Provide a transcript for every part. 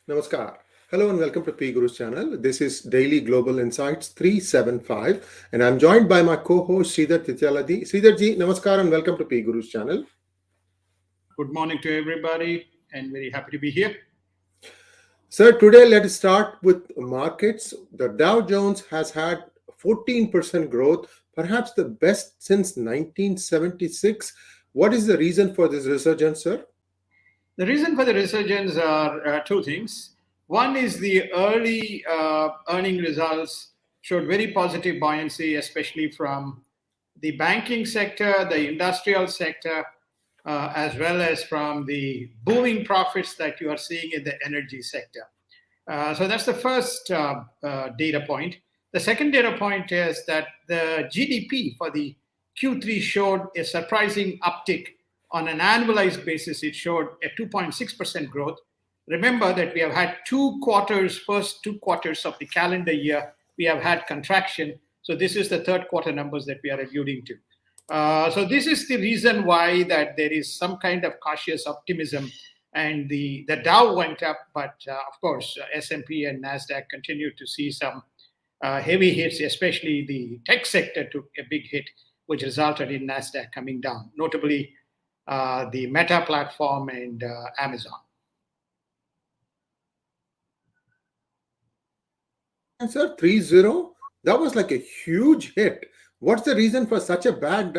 Namaskar. Hello and welcome to PGurus channel. This is Daily Global Insights 375 and I'm joined by my co-host 𝙒𝙧𝙤𝙪. 𝙒𝙧ji, Namaskar and welcome to PGurus channel. Good morning to everybody and very happy to be here. Sir, today let us start with markets. The Dow Jones has had 14% growth, perhaps the best since 1976. What is the reason for this resurgence, sir? The reason for the resurgence are two things. One is the early earning results showed very positive buoyancy, especially from the banking sector, the industrial sector, as well as from the booming profits that you are seeing in the energy sector. So that's the first data point. The second data point is that the GDP for the Q3 showed a surprising uptick. On an annualized basis, it showed a 2.6% growth. Remember that we have had first two quarters of the calendar year, we have had contraction. So this is the third quarter numbers that we are alluding to. So this is the reason why that there is some kind of cautious optimism, and the Dow went up, but of course S&P and NASDAQ continued to see some heavy hits, especially the tech sector took a big hit, which resulted in NASDAQ coming down, notably the Meta platform and Amazon. And sir, 3-0, that was like a huge hit. What's the reason for such a bad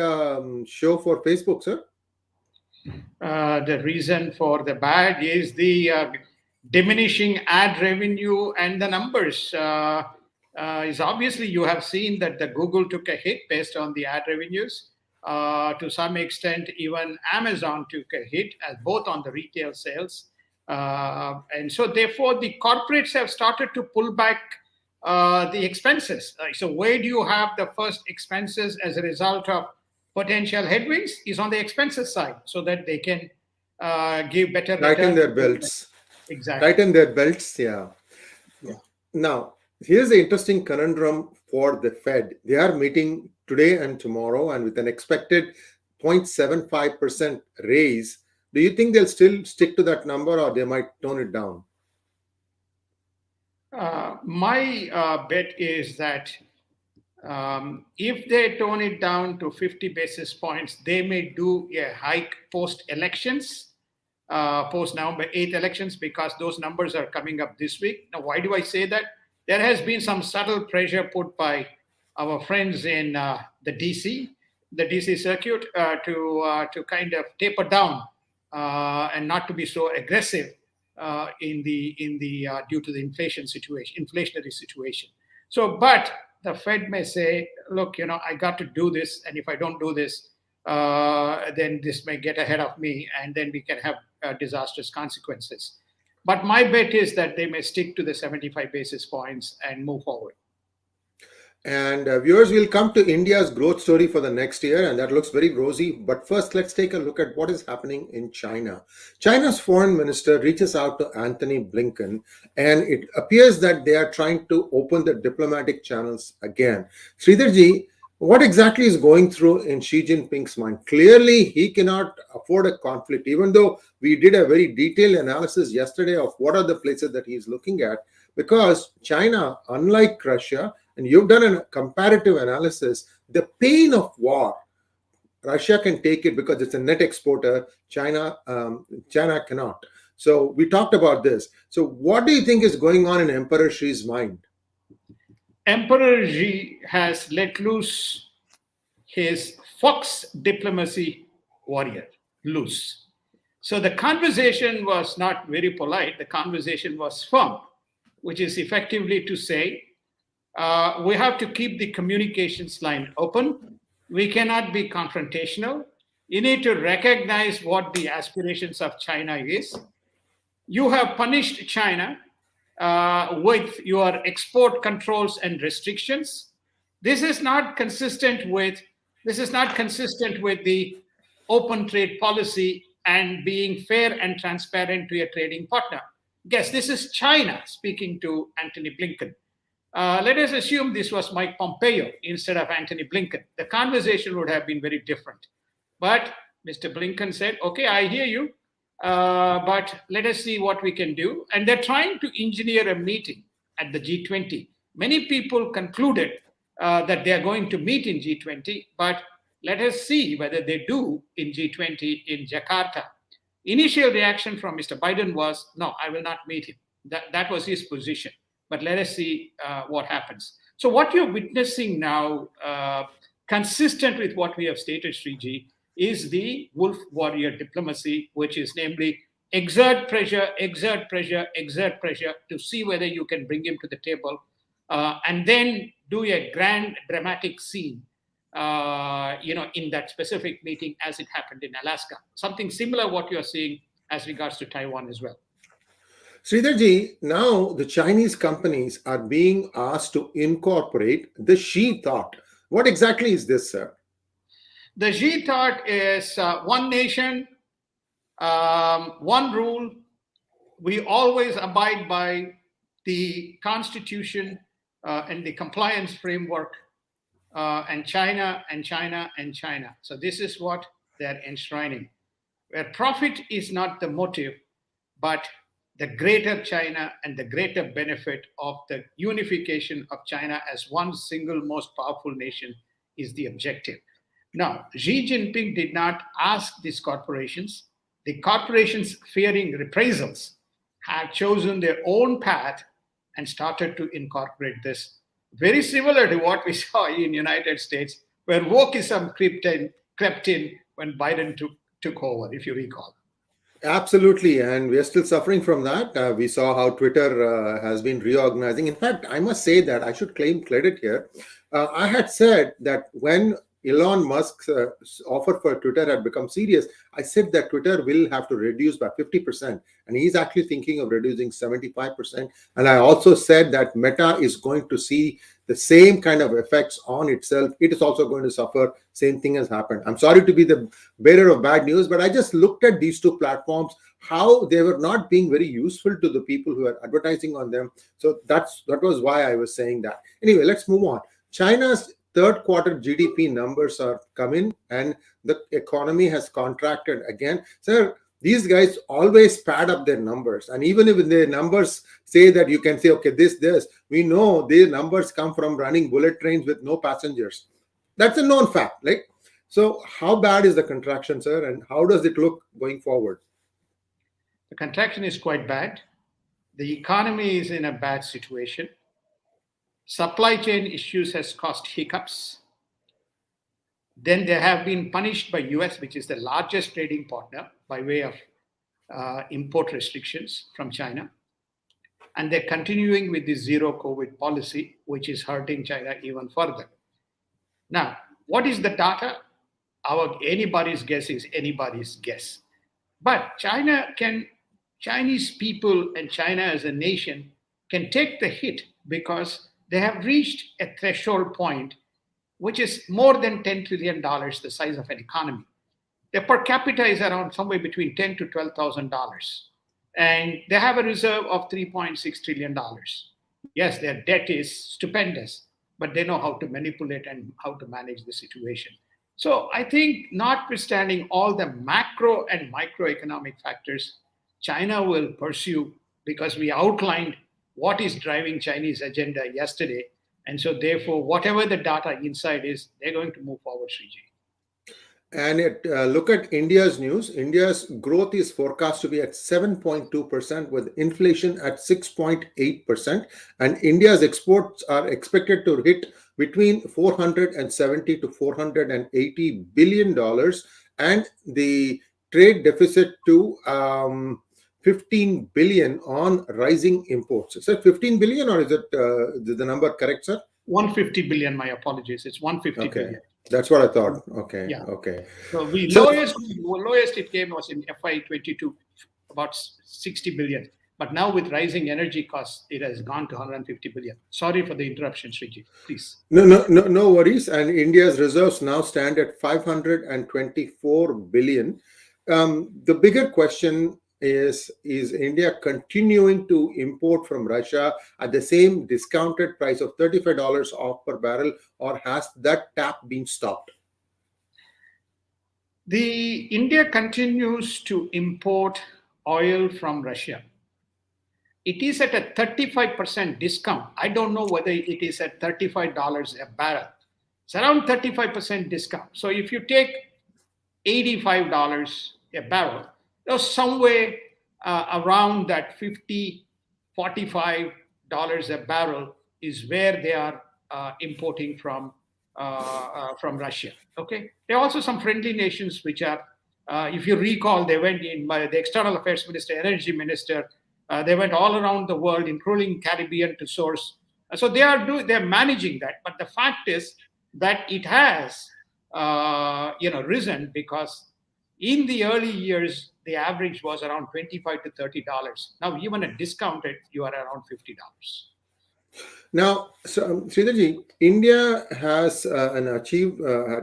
show for Facebook, sir? The reason for the bad is the diminishing ad revenue, and the numbers is obviously you have seen that the Google took a hit based on the ad revenues. To some extent, even Amazon took a hit, both on the retail sales. And so therefore, the corporates have started to pull back the expenses. So where do you have the first expenses as a result of potential headwinds is on the expenses side, so that they can give better return. Tighten their belts. Exactly. Tighten their belts, yeah. Now, here's the interesting conundrum for the Fed. They are meeting today and tomorrow, and with an expected 0.75% raise. Do you think they'll still stick to that number, or they might tone it down? My bet is that if they tone it down to 50 basis points, they may do a hike post-elections, post-November 8th elections, because those numbers are coming up this week. Now, why do I say that? There has been some subtle pressure put by our friends in the DC circuit to kind of taper down and not to be so aggressive due to the inflationary situation. So, but the Fed may say, look, I got to do this, and if I don't do this, then this may get ahead of me, and then we can have disastrous consequences. But my bet is that they may stick to the 75 basis points and move forward. And viewers, will come to India's growth story for the next year, and that looks very rosy. But first, let's take a look at what is happening in China. China's foreign minister reaches out to Antony Blinken, and it appears that they are trying to open the diplomatic channels again. 𝙒𝙧𝙤𝙪ji, what exactly is going through in Xi Jinping's mind? Clearly, he cannot afford a conflict, even though we did a very detailed analysis yesterday of what are the places that he's looking at, because China, unlike Russia, and you've done a comparative analysis, the pain of war, Russia can take it because it's a net exporter, China cannot. So we talked about this. So what do you think is going on in Emperor Xi's mind? Emperor Xi has let loose his fox diplomacy warrior loose. So the conversation was not very polite. The conversation was firm, which is effectively to say, we have to keep the communications line open. We cannot be confrontational. You need to recognize what the aspirations of China is. You have punished China with your export controls and restrictions. This is not consistent with the open trade policy and being fair and transparent to your trading partner. Yes, this is China speaking to Antony Blinken. Let us assume this was Mike Pompeo instead of Antony Blinken. The conversation would have been very different. But Mr. Blinken said, okay, I hear you. But let us see what we can do. And they're trying to engineer a meeting at the G20. Many people concluded that they are going to meet in G20, but let us see whether they do in G20 in Jakarta. Initial reaction from Mr. Biden was, no, I will not meet him. That was his position. But let us see what happens. So what you're witnessing now, consistent with what we have stated, Sriji, is the wolf warrior diplomacy, which is namely exert pressure, exert pressure, exert pressure to see whether you can bring him to the table, and then do a grand dramatic scene, in that specific meeting as it happened in Alaska. Something similar what you're seeing as regards to Taiwan as well. Sridharji, now the Chinese companies are being asked to incorporate the Xi thought. What exactly is this, sir? The Xi thought is one nation, one rule. We always abide by the constitution and the compliance framework, and China and China and China. So this is what they're enshrining, where profit is not the motive, but the greater China and the greater benefit of the unification of China as one single most powerful nation is the objective. Now, Xi Jinping did not ask these corporations. The corporations, fearing reprisals, have chosen their own path and started to incorporate this. Very similar to what we saw in the United States, where wokeism crept in when Biden took over, if you recall. Absolutely, and we are still suffering from that. We saw how Twitter has been reorganizing. In fact, I must say that I should claim credit here. I had said that when Elon Musk's offer for Twitter had become serious, I said that Twitter will have to reduce by 50%, and he's actually thinking of reducing 75%. And I also said that Meta is going to see the same kind of effects on itself. It is also going to suffer. Same thing has happened. I'm sorry to be the bearer of bad news, but I just looked at these two platforms, how they were not being very useful to the people who are advertising on them. So that was why I was saying that. Anyway, let's move on. China's third quarter GDP numbers are coming and the economy has contracted again. Sir, these guys always pad up their numbers. And even if their numbers say that you can say, okay, this, we know these numbers come from running bullet trains with no passengers. That's a known fact, right? So how bad is the contraction, sir? And how does it look going forward? The contraction is quite bad. The economy is in a bad situation. Supply chain issues has caused hiccups. Then they have been punished by US, which is the largest trading partner, by way of import restrictions from China. And they're continuing with the zero COVID policy, which is hurting China even further. Now, what is the data? Anybody's guess is anybody's guess. But Chinese people and China as a nation can take the hit because they have reached a threshold point, which is more than $10 trillion, the size of an economy. Their per capita is around somewhere between $10,000 to $12,000. And they have a reserve of $3.6 trillion. Yes, their debt is stupendous, but they know how to manipulate and how to manage the situation. So I think, notwithstanding all the macro and microeconomic factors, China will pursue, because we outlined what is driving Chinese agenda yesterday. And so therefore, whatever the data inside is, they're going to move forward, Sriji. And look at India's news. India's growth is forecast to be at 7.2% with inflation at 6.8%. And India's exports are expected to hit between $470 to $480 billion, and the trade deficit to 15 billion on rising imports. Is it 15 billion or is it the number correct, sir? 150 billion, my apologies. It's 150 billion. That's what I thought. Okay. Yeah. Okay. So lowest it came was in FY22, about 60 billion. But now with rising energy costs, it has gone to 150 billion. Sorry for the interruption, Sriji. Please. No worries. And India's reserves now stand at 524 billion. The bigger question is India continuing to import from Russia at the same discounted price of $35 off per barrel, or has that tap been stopped? India continues to import oil from Russia. It is at a 35% discount. I don't know whether it is at $35 a barrel. It's around 35% discount. So if you take $85 a barrel, somewhere around that $50, $45 a barrel is where they are importing from Russia. Okay, there are also some friendly nations which are, if you recall, they went in by the External Affairs Minister, Energy Minister. They went all around the world, including Caribbean, to source. So they're managing that. But the fact is that it has risen, because in the early years the average was around $25 to $30. Now even at discounted, you are around $50. Now, so, Sridharji, India has an achieved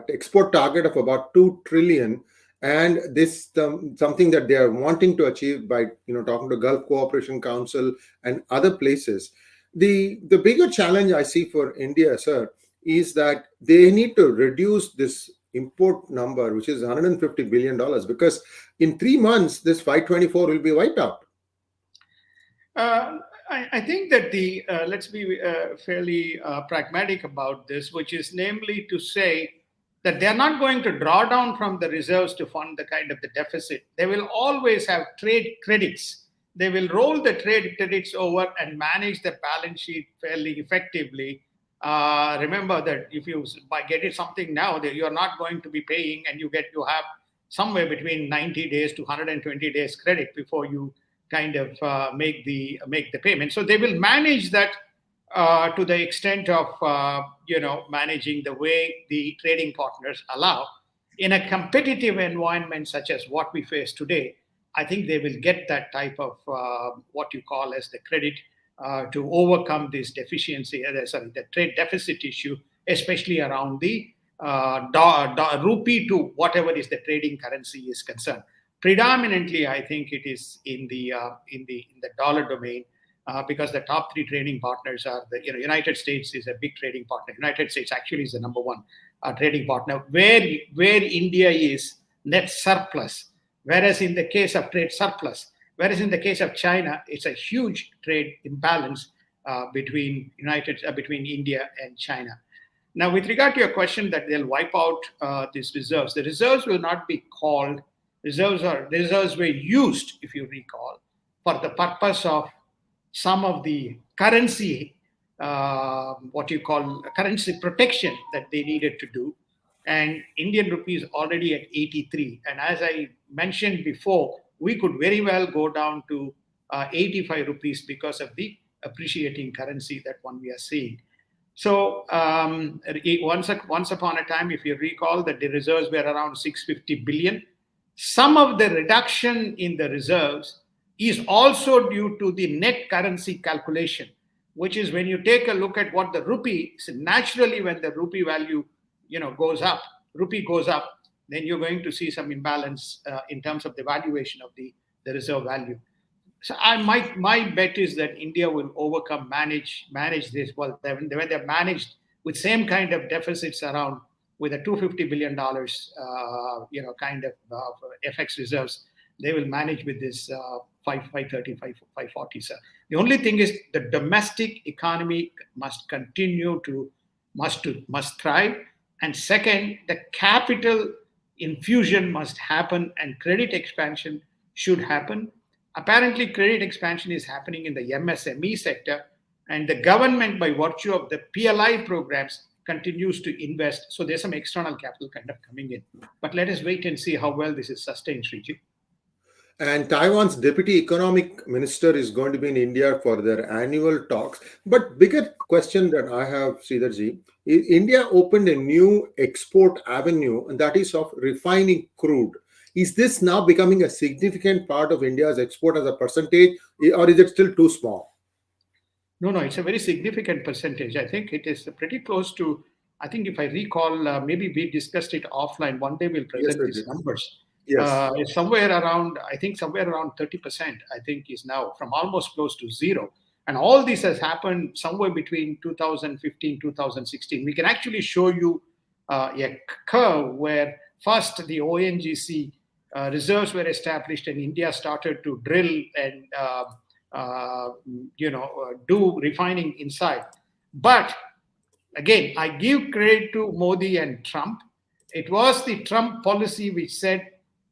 export target of about 2 trillion, and this something that they are wanting to achieve by talking to Gulf Cooperation Council and other places. The bigger challenge I see for India, sir, is that they need to reduce this import number, which is $150 billion, because in 3 months this 524 will be wiped out. I think that let's be fairly pragmatic about this, which is namely to say that they're not going to draw down from the reserves to fund the kind of the deficit. They will always have trade credits. They will roll the trade credits over and manage the balance sheet fairly effectively. Remember that if you get something now, that you're not going to be paying, and you have somewhere between 90 days to 120 days credit before you kind of make the payment. So they will manage that to the extent of managing the way the trading partners allow. In a competitive environment such as what we face today, I think they will get that type of what you call as the credit to overcome this deficiency, the trade deficit issue, especially around the rupee to whatever is the trading currency is concerned. Predominantly, I think it is in the dollar domain, because the top 3 trading partners are United States is a big trading partner. United States actually is the number 1 trading partner, where India is net surplus, whereas in the case of trade surplus, whereas in the case of China, it's a huge trade imbalance between India and China. Now, with regard to your question that they'll wipe out these reserves, the reserves will not be called. Reserves were used, if you recall, for the purpose of some of the currency, what you call currency protection that they needed to do. And Indian rupee is already at 83. And as I mentioned before, we could very well go down to 85 rupees because of the appreciating currency that we are seeing. So once upon a time, if you recall, that the reserves were around 650 billion. Some of the reduction in the reserves is also due to the net currency calculation, which is when you take a look at what the rupee, so naturally when the rupee value goes up, then you're going to see some imbalance in terms of the valuation of the reserve value. So my bet is that India will manage this. Well, when they're managed with same kind of deficits around, with a $250 billion, kind of FX reserves, they will manage with this 530, 540. So the only thing is the domestic economy must continue to thrive, and second, the capital infusion must happen, and credit expansion should happen. Apparently, credit expansion is happening in the MSME sector, and the government, by virtue of the PLI programs, continues to invest. So there's some external capital kind of coming in. But let us wait and see how well this is sustained, Sriji. And Taiwan's deputy economic minister is going to be in India for their annual talks. But bigger question that I have, Sridharji, is India opened a new export avenue, and that is of refining crude. Is this now becoming a significant part of India's export as a percentage, or is it still too small? No, it's a very significant percentage. I think it is pretty close to, I think if I recall, maybe we discussed it offline. One day we'll present these numbers. Yes. It's somewhere around 30%, I think, is now from almost close to zero. And all this has happened somewhere between 2015, 2016. We can actually show you a curve where first the ONGC reserves were established and India started to drill and do refining inside. But again, I give credit to Modi and Trump. It was the Trump policy which said,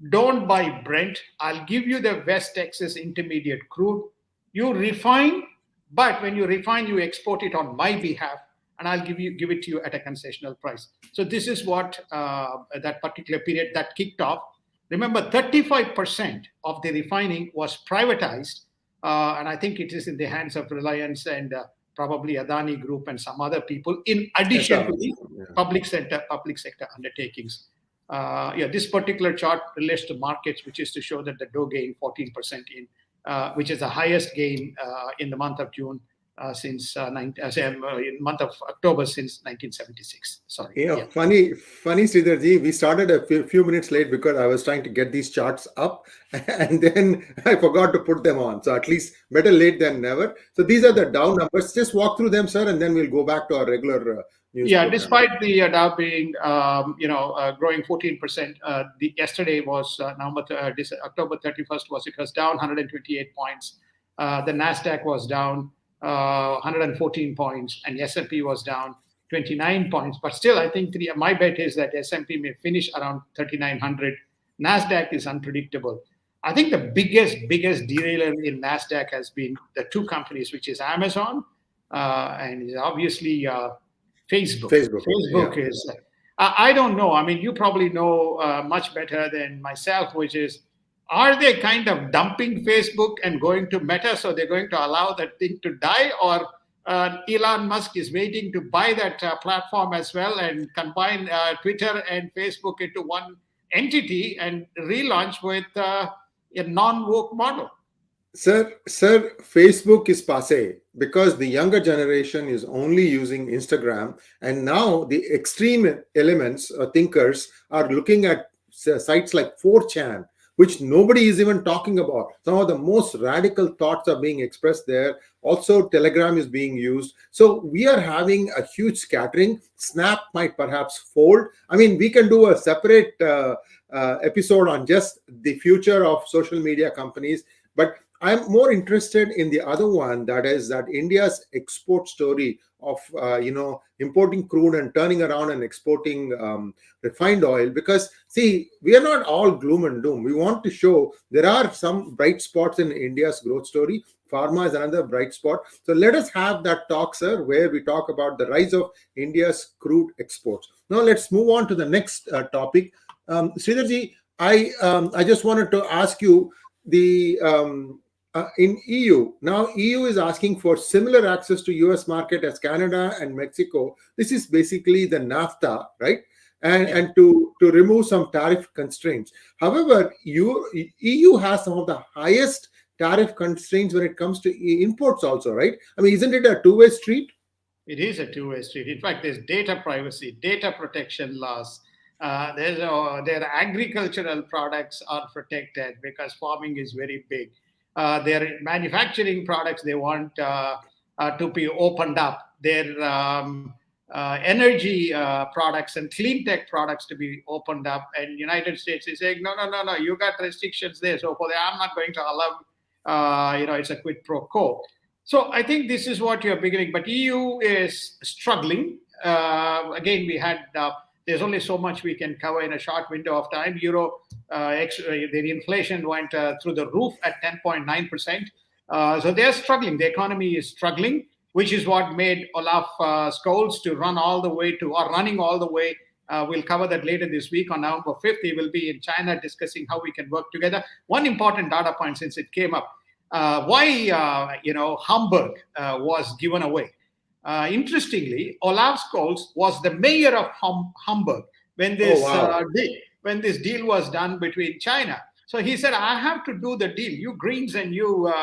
don't buy Brent. I'll give you the West Texas Intermediate crude. You refine, but when you refine, you export it on my behalf, and I'll give it to you at a concessional price. So this is what that particular period that kicked off. Remember, 35% of the refining was privatized, and I think it is in the hands of Reliance and probably Adani Group and some other people, in addition to the public sector undertakings. This particular chart relates to markets, which is to show that the Dow gained 14% in, which is the highest gain in the month of June since month of October since 1976. Sorry. Funny, Sridharji. We started a few minutes late because I was trying to get these charts up, and then I forgot to put them on. So at least better late than never. So these are the Dow numbers. Just walk through them, sir, and then we'll go back to our regular news. Yeah, program. Despite the Dow being growing 14%, yesterday was October 31st it was down 128 points. The NASDAQ was down 114 points, and the S&P was down 29 points. But still, I think my bet is that S&P may finish around 3,900. NASDAQ is unpredictable. I think the biggest derailer in NASDAQ has been the two companies, which is Amazon and obviously Facebook. Facebook is, I don't know. I mean, you probably know much better than myself, which is, are they kind of dumping Facebook and going to Meta, so they're going to allow that thing to die? Or Elon Musk is waiting to buy that platform as well and combine Twitter and Facebook into one entity and relaunch with a non-woke model? Sir, Facebook is passé because the younger generation is only using Instagram, and now the extreme elements or thinkers are looking at sites like 4chan, which nobody is even talking about. Some of the most radical thoughts are being expressed there. Also, Telegram is being used. So we are having a huge scattering. Snap might perhaps fold. I mean, we can do a separate episode on just the future of social media companies. But I'm more interested in the other one, that is that India's export story of importing crude and turning around and exporting refined oil. Because see, we are not all gloom and doom. We want to show there are some bright spots in India's growth story. Pharma is another bright spot. So let us have that talk, sir, where we talk about the rise of India's crude exports. Now let's move on to the next topic. Sridharji, I just wanted to ask you, in EU, now EU is asking for similar access to US market as Canada and Mexico. This is basically the NAFTA, right? And to remove some tariff constraints. However, EU has some of the highest tariff constraints when it comes to imports also, right? I mean, isn't it a two-way street? It is a two-way street. In fact, there's data privacy, data protection laws. Their agricultural products are protected because farming is very big. Their manufacturing products, they want to be opened up. Their energy products and clean tech products to be opened up. And United States is saying, no, you got restrictions there. So for that, I'm not going to allow, it's a quid pro quo. So I think this is what you're beginning. But EU is struggling. Again, we had... there's only so much we can cover in a short window of time. The inflation went through the roof at 10.9%. So they're struggling. The economy is struggling, which is what made Olaf Scholz to running all the way. We'll cover that later this week. On November 5th, he will be in China discussing how we can work together. One important data point since it came up, why Hamburg was given away. Interestingly, Olaf Scholz was the mayor of Hamburg when this deal was done between China. So he said, I have to do the deal. You Greens and you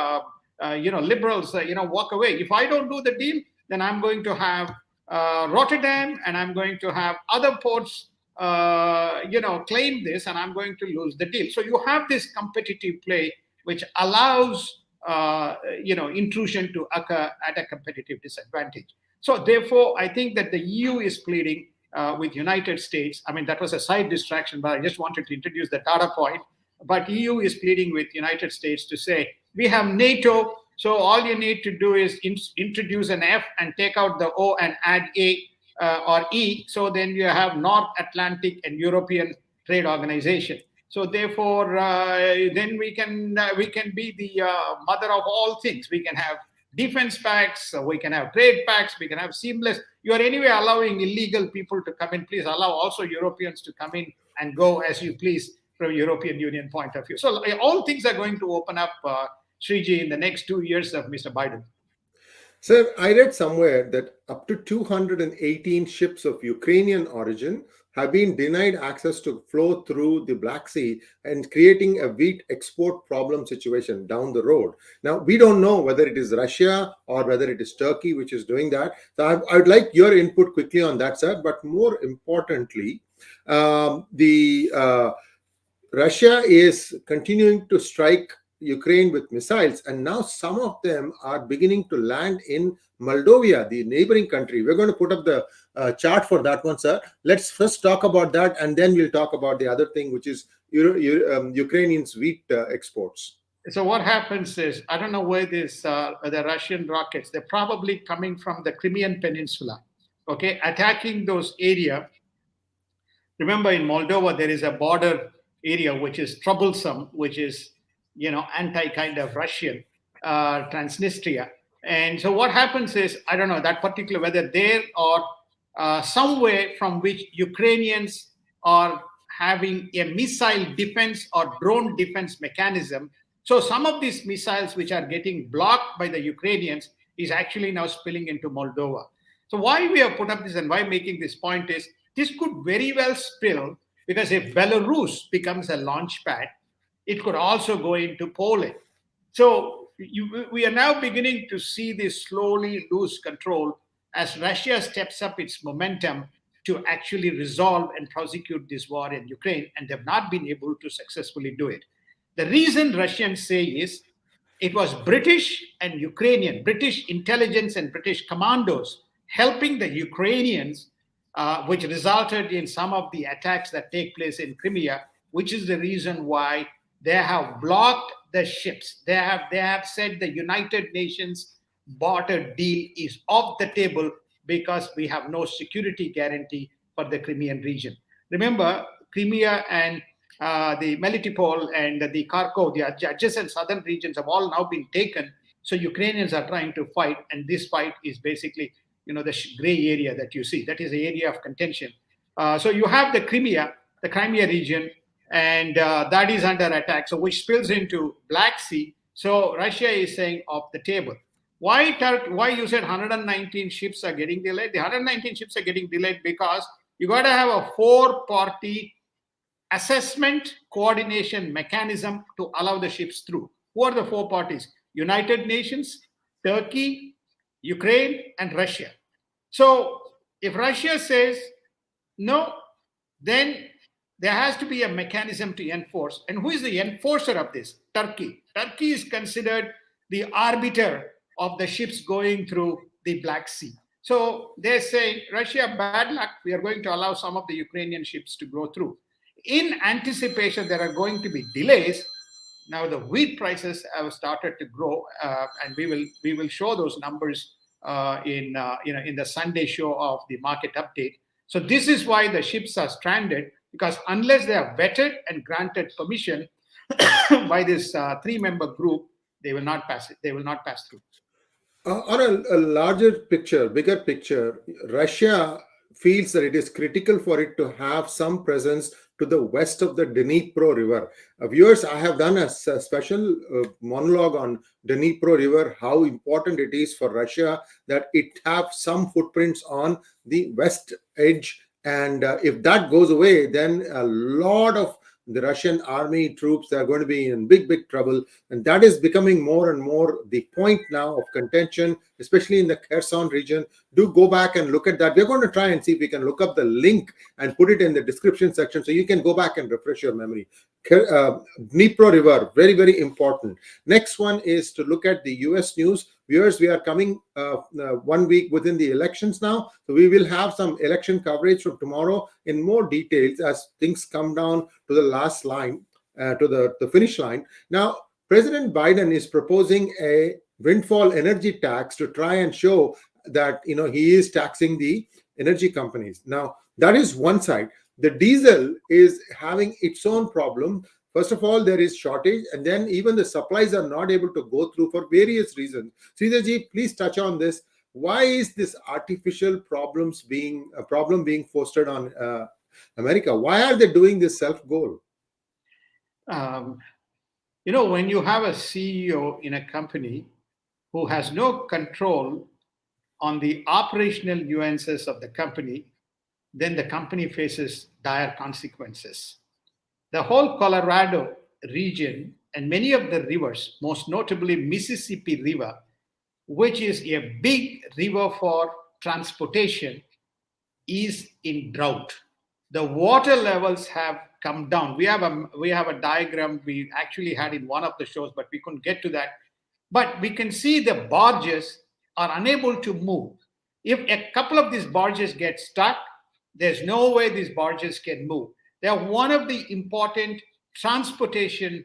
liberals, walk away. If I don't do the deal, then I'm going to have Rotterdam and I'm going to have other ports, claim this, and I'm going to lose the deal. So you have this competitive play which allows intrusion to occur at a competitive disadvantage. So therefore, I think that the EU is pleading, with United States. I mean, that was a side distraction, but I just wanted to introduce the data point. But EU is pleading with United States to say, we have NATO, so all you need to do is introduce an F and take out the O and add A or E. So then you have North Atlantic and European Trade Organization. So therefore, then we can be the mother of all things. We can have defense pacts, we can have trade pacts, we can have seamless. You are anyway allowing illegal people to come in. Please allow also Europeans to come in and go as you please from European Union point of view. So all things are going to open up, Shriji, in the next 2 years of Mr. Biden. Sir, I read somewhere that up to 218 ships of Ukrainian origin have been denied access to flow through the Black Sea and creating a wheat export problem situation down the road. Now, we don't know whether it is Russia or whether it is Turkey which is doing that. So I would like your input quickly on that, sir. But more importantly, Russia is continuing to strike Ukraine with missiles, and now some of them are beginning to land in Moldova, the neighboring country. We're going to put up the chart for that one, sir. Let's first talk about that, and then we'll talk about the other thing, which is Ukrainians' wheat exports. So what happens is, I don't know where the Russian rockets, they're probably coming from the Crimean Peninsula, okay, attacking those areas. Remember, in Moldova, there is a border area which is troublesome, which is, anti kind of Russian, Transnistria. And so what happens is, I don't know that particular, whether there or somewhere from which Ukrainians are having a missile defense or drone defense mechanism. So some of these missiles which are getting blocked by the Ukrainians is actually now spilling into Moldova. So why we have put up this and why making this point is, this could very well spill, because if Belarus becomes a launch pad, it could also go into Poland. So we are now beginning to see this slowly lose control as Russia steps up its momentum to actually resolve and prosecute this war in Ukraine, and they've not been able to successfully do it. The reason Russians say is, it was British and Ukrainian, British intelligence and British commandos helping the Ukrainians, which resulted in some of the attacks that take place in Crimea, which is the reason why they have blocked the ships. They have said the United Nations border deal is off the table because we have no security guarantee for the Crimean region. Remember, Crimea and the Melitopol and the Kharkov, the adjacent southern regions have all now been taken. So Ukrainians are trying to fight, and this fight is basically, the gray area that you see. That is the area of contention. So you have the Crimea region, and that is under attack, so which spills into Black Sea. So Russia is saying off the table. Why you said 119 ships are getting delayed? The 119 ships are getting delayed because you got to have a 4-party assessment coordination mechanism to allow the ships through. Who are the 4 parties? United Nations, Turkey, Ukraine, and Russia. So if Russia says no, then there has to be a mechanism to enforce. And who is the enforcer of this? Turkey. Turkey is considered the arbiter of the ships going through the Black Sea. So they're saying, Russia, bad luck. We are going to allow some of the Ukrainian ships to go through. In anticipation, there are going to be delays. Now the wheat prices have started to grow, and we will show those numbers in the Sunday show of the market update. So this is why the ships are stranded, because unless they are vetted and granted permission by this 3-member group, they will not pass it. They will not pass through. On a larger picture, bigger picture, Russia feels that it is critical for it to have some presence to the west of the Dnipro River. Viewers, I have done a special monologue on Dnipro River, how important it is for Russia that it have some footprints on the west edge. And if that goes away, then a lot of the Russian army troops are going to be in big trouble. And that is becoming more and more the point now of contention, especially in the Kherson region. Do go back and look at that. We're going to try and see if we can look up the link and put it in the description section so you can go back and refresh your memory. Dnipro River, very important. Next one is to look at the US news. viewers, we are coming 1 week within the elections now. So we will have some election coverage from tomorrow in more details as things come down to the last line, to the finish line. Now, President Biden is proposing a windfall energy tax to try and show that he is taxing the energy companies. Now, that is one side. The diesel is having its own problem. First of all, there is shortage, and then even the supplies are not able to go through for various reasons. Sridharji, please touch on this. Why is this artificial problem being fostered on America? Why are they doing this self-goal? When you have a CEO in a company who has no control on the operational nuances of the company, then the company faces dire consequences. The whole Colorado region and many of the rivers, most notably Mississippi River, which is a big river for transportation, is in drought. The water levels have come down. We have a diagram we actually had in one of the shows, but we couldn't get to that. But we can see the barges are unable to move. If a couple of these barges get stuck, there's no way these barges can move. They are one of the important transportation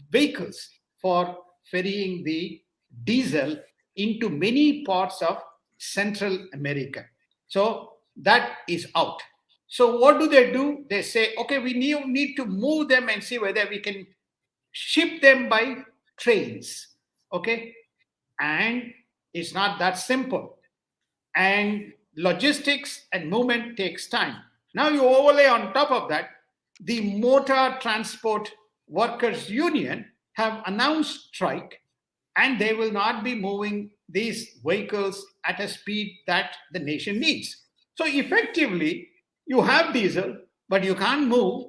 vehicles for ferrying the diesel into many parts of Central America. So that is out. So what do? They say, okay, we need to move them and see whether we can ship them by trains. Okay. And it's not that simple. And logistics and movement takes time. Now you overlay on top of that, the Motor Transport Workers Union have announced strike, and they will not be moving these vehicles at a speed that the nation needs. So effectively, you have diesel, but you can't move,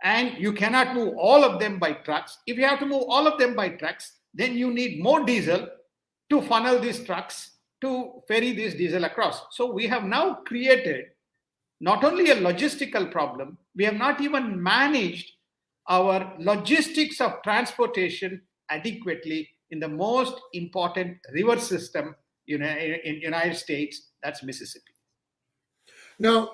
and you cannot move all of them by trucks. If you have to move all of them by trucks, then you need more diesel to funnel these trucks to ferry this diesel across. So we have now created not only a logistical problem, we have not even managed our logistics of transportation adequately in the most important river system in United States, that's Mississippi. Now,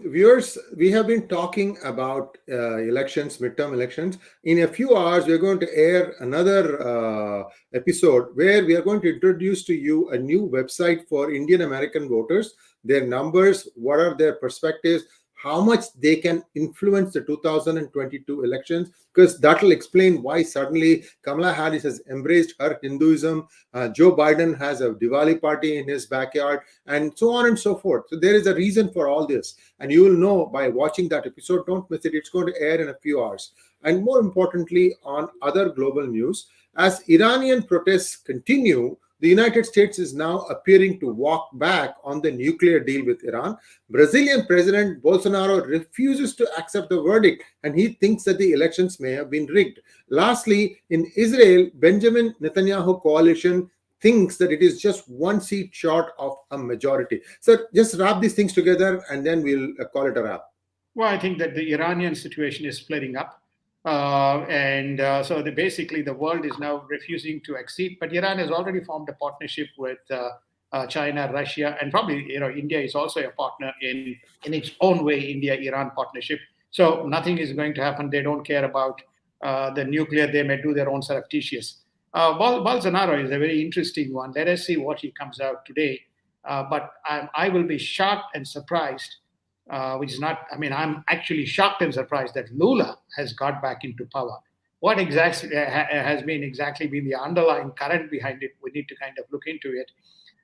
viewers, we have been talking about elections, midterm elections. In a few hours, we are going to air another episode where we are going to introduce to you a new website for Indian American voters, their numbers, what are their perspectives, how much they can influence the 2022 elections, because that will explain why suddenly Kamala Harris has embraced her Hinduism, Joe Biden has a Diwali party in his backyard, and so on and so forth. So there is a reason for all this, and you will know by watching that episode. Don't miss it. It's going to air in a few hours. And more importantly, on other global news, as Iranian protests continue, the United States is now appearing to walk back on the nuclear deal with Iran. Brazilian President Bolsonaro refuses to accept the verdict, and he thinks that the elections may have been rigged. Lastly, in Israel, Benjamin Netanyahu coalition thinks that it is just one seat short of a majority. So just wrap these things together, and then we'll call it a wrap. Well, I think that the Iranian situation is flaring up. So basically the world is now refusing to accede, but Iran has already formed a partnership with China, Russia, and probably India is also a partner in its own way, India-Iran partnership. So nothing is going to happen. They don't care about the nuclear. They may do their own surreptitious. Bolsonaro is a very interesting one. Let us see what he comes out today. But I will be shocked and surprised. Which is not, I'm actually shocked and surprised that Lula has got back into power. What exactly has been the underlying current behind it? We need to kind of look into it.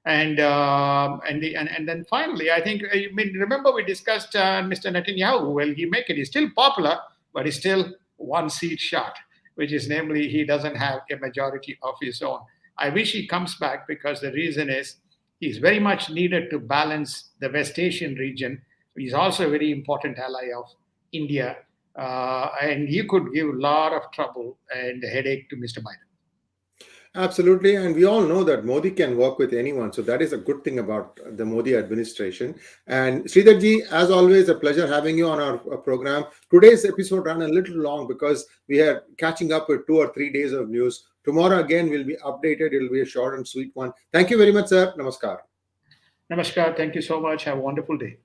And then finally, I think, remember we discussed Mr. Netanyahu. Well, he make it. He's still popular, but he's still one seat short, which is namely he doesn't have a majority of his own. I wish he comes back because the reason is he's very much needed to balance the West Asian region. He's also a very important ally of India, and he could give a lot of trouble and headache to Mr. Biden. Absolutely, and we all know that Modi can work with anyone, so that is a good thing about the Modi administration. And Sridharji, as always, a pleasure having you on our program. Today's episode ran a little long because we are catching up with 2 or 3 days of news. Tomorrow again will be updated. It will be a short and sweet one. Thank you very much, sir. Namaskar. Namaskar. Thank you so much. Have a wonderful day.